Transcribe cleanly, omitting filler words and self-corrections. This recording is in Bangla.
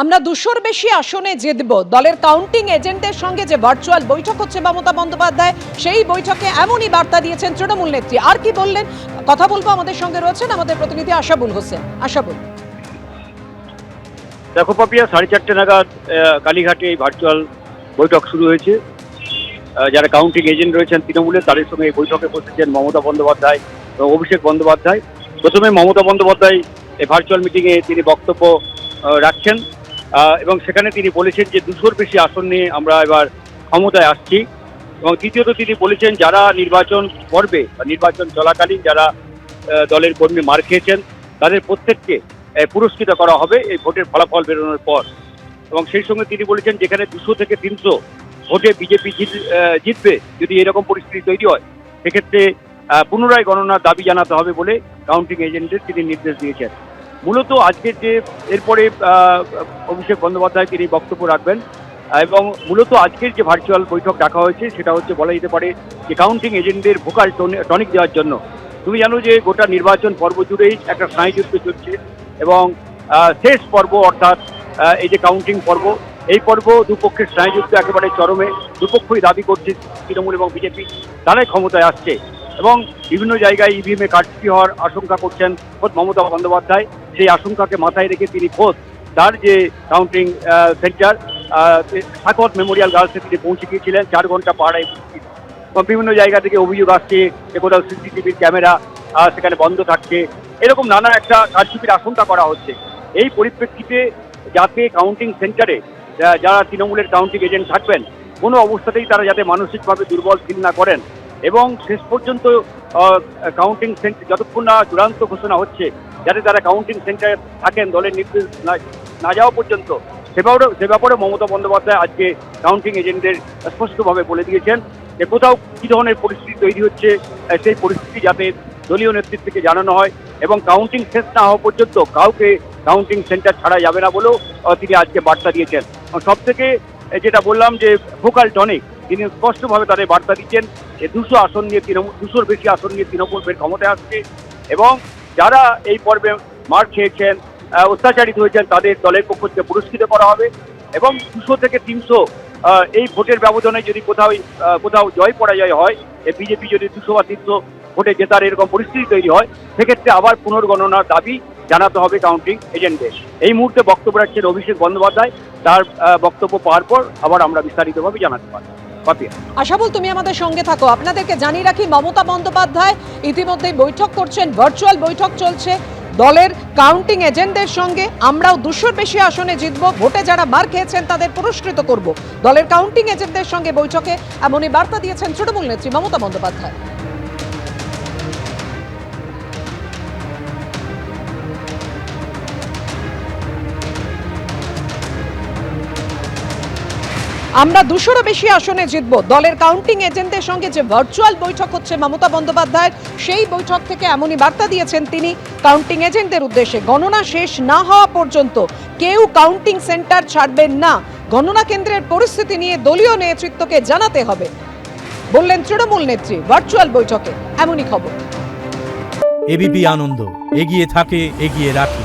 আমরা 200-র বেশি আসনে জিতব। দলের কাউন্টিং এজেন্টের সঙ্গে যে ভার্চুয়াল বৈঠক হচ্ছে মমতা বন্দ্যোপাধ্যায়, সেই বৈঠকে এমনই বার্তা দিয়েছেন তৃণমূল নেত্রী। আর কি বললেন কথা বলবো, আমাদের সঙ্গে রয়েছেন আমাদের প্রতিনিধি আশাবুল হোসেন। আশাবুল, দেখো পাপিয়া, 4:30 নাগাদ কালীঘাটে এই ভার্চুয়াল বৈঠক শুরু হয়েছে। যারা কাউন্টিং এজেন্ট রয়েছেন তৃণমূলের, তাদের সঙ্গে এই বৈঠকে বসেছেন মমতা বন্দ্যোপাধ্যায় এবং অভিষেক বন্দ্যোপাধ্যায়। প্রথমে মমতা বন্দ্যোপাধ্যায় এই ভার্চুয়াল মিটিংয়ে তিনি বক্তব্য রাখছেন এবং সেখানে তিনি বলেছেন যে 200-র বেশি আসন নিয়ে আমরা এবার ক্ষমতায় আসছি। এবং দ্বিতীয়ত তিনি বলেছেন যারা নির্বাচন করবে বা নির্বাচন চলাকালীন যারা দলের কর্মী মার খেয়েছেন তাদের প্রত্যেককে পুরস্কৃত করা হবে এই ভোটের ফলাফল বেরোনোর পর। এবং সেই সঙ্গে তিনি বলেছেন যেখানে 200 থেকে 300 ভোটে বিজেপি জিতবে, যদি এরকম পরিস্থিতি তৈরি হয় সেক্ষেত্রে পুনরায় গণনার দাবি জানাতে হবে বলে কাউন্টিং এজেন্টের তিনি নির্দেশ দিয়েছেন। মূলত আজকের যে এরপরে অভিষেক বন্দ্যোপাধ্যায় তিনি বক্তব্য রাখবেন এবং মূলত আজকের যে ভার্চুয়াল বৈঠক ডাকা হয়েছে সেটা হচ্ছে বলা যেতে পারে যে কাউন্টিং এজেন্টদের ভোকাল টনিক দেওয়ার জন্য। তুমি জানো যে গোটা নির্বাচন পর্ব জুড়েই একটা স্নায়ুযুদ্ধ চলছে এবং শেষ পর্ব অর্থাৎ এই যে কাউন্টিং পর্ব, এই পর্ব দুপক্ষের স্নায়ুযুদ্ধ একেবারে চরমে। দুপক্ষই দাবি করছে তৃণমূল এবং বিজেপি তারাই ক্ষমতায় আসছে এবং বিভিন্ন জায়গায় ইভিএমে কারচুপি হওয়ার আশঙ্কা করছেন খোদ মমতা বন্দ্যোপাধ্যায়। সেই আশঙ্কাকে মাথায় রেখে তিনি খোদ তার যে কাউন্টিং সেন্টার সাকত মেমোরিয়াল গার্লসে তিনি পৌঁছে গিয়েছিলেন। 4 ঘন্টা পাহাড়ায় বিভিন্ন জায়গা থেকে অভিযোগ আসছে যে কোথাও সিসিটিভির ক্যামেরা সেখানে বন্ধ থাকছে, এরকম নানা একটা কারচুপির আশঙ্কা করা হচ্ছে। এই পরিপ্রেক্ষিতে যাতে কাউন্টিং সেন্টারে যারা তৃণমূলের কাউন্টিং এজেন্ট থাকবেন কোনো অবস্থাতেই তারা যাতে মানসিকভাবে দুর্বল ফিল না করেন এবং শেষ পর্যন্ত কাউন্টিং সেন্টার যতক্ষণ না চূড়ান্ত ঘোষণা হচ্ছে যাতে তারা কাউন্টিং সেন্টারে থাকেন দলের নির্দেশ না যাওয়া পর্যন্ত, সে ব্যাপারে মমতা বন্দ্যোপাধ্যায় আজকে কাউন্টিং এজেন্টদের স্পষ্টভাবে বলে দিয়েছেন যে কোথাও কী ধরনের পরিস্থিতি তৈরি হচ্ছে সেই পরিস্থিতি যাতে দলীয় নেতৃত্বকে জানানো হয় এবং কাউন্টিং শেষ না হওয়া পর্যন্ত কাউকে কাউন্টিং সেন্টার ছাড়া যাবে না বলেও তিনি আজকে বার্তা দিয়েছেন। সব থেকে যেটা বললাম যে ভোকাল টনিক, তিনি স্পষ্টভাবে তাদের বার্তা দিচ্ছেন যে 200 আসন নিয়ে 200-র বেশি আসন নিয়ে তৃণমূল ক্ষমতায় আসছে এবং যারা এই পর্বে মার খেয়েছেন অত্যাচারিত হয়েছেন তাদের দলের পক্ষ থেকে পুরস্কৃত করা হবে এবং 200 থেকে 300 এই ভোটের ব্যবধানে যদি কোথাও জয় পরাজয় হয়, বিজেপি যদি 200 বা 300 ভোটে জেতার এরকম পরিস্থিতি তৈরি হয় সেক্ষেত্রে আবার পুনর্গণনার দাবি জানাতে হবে কাউন্টিং এজেন্টদের। এই মুহূর্তে বক্তব্য রাখছেন অভিষেক বন্দ্যোপাধ্যায়, তার বক্তব্য পাওয়ার পর আবার আমরা বিস্তারিতভাবে জানাতে পারব। আশাবুল, তুমি আমাদের সঙ্গে থাকো। আপনাদেরকে জানিয়ে রাখি মমতা বন্দ্যোপাধ্যায় ইতিমধ্যেই বৈঠক করছেন, ভার্চুয়াল বৈঠক চলছে দলের কাউন্টিং এজেন্টদের সঙ্গে। আমরাও 200-র বেশি আসনে জিতব, ভোটে যারা মার খেয়েছেন তাদের পুরস্কৃত করব। দলের কাউন্টিং এজেন্টদের সঙ্গে বৈঠকে এমনই বার্তা দিয়েছেন তৃণমূল নেত্রী মমতা বন্দ্যোপাধ্যায়। আমরা 200-রও বেশি আসনে জিতব। দলের কাউন্টিং এজেন্টদের সঙ্গে যে ভার্চুয়াল বৈঠক হচ্ছে মমতা বন্দ্যোপাধ্যায়ের, সেই বৈঠক থেকে এমনই বার্তা দিয়েছেন তিনি কাউন্টিং এজেন্টদের উদ্দেশ্যে। গণনা শেষ না হওয়া পর্যন্ত কেউ কাউন্টিং সেন্টার ছাড়বেন না। গণনা কেন্দ্রের পরিস্থিতি নিয়ে দলীয় নেতৃত্বকে জানাতে হবে বললেন তৃণমূল নেত্রী ভার্চুয়াল বৈঠকে। এমনই খবর। এবিপি আনন্দ, এগিয়ে থাকে, এগিয়ে রাখে।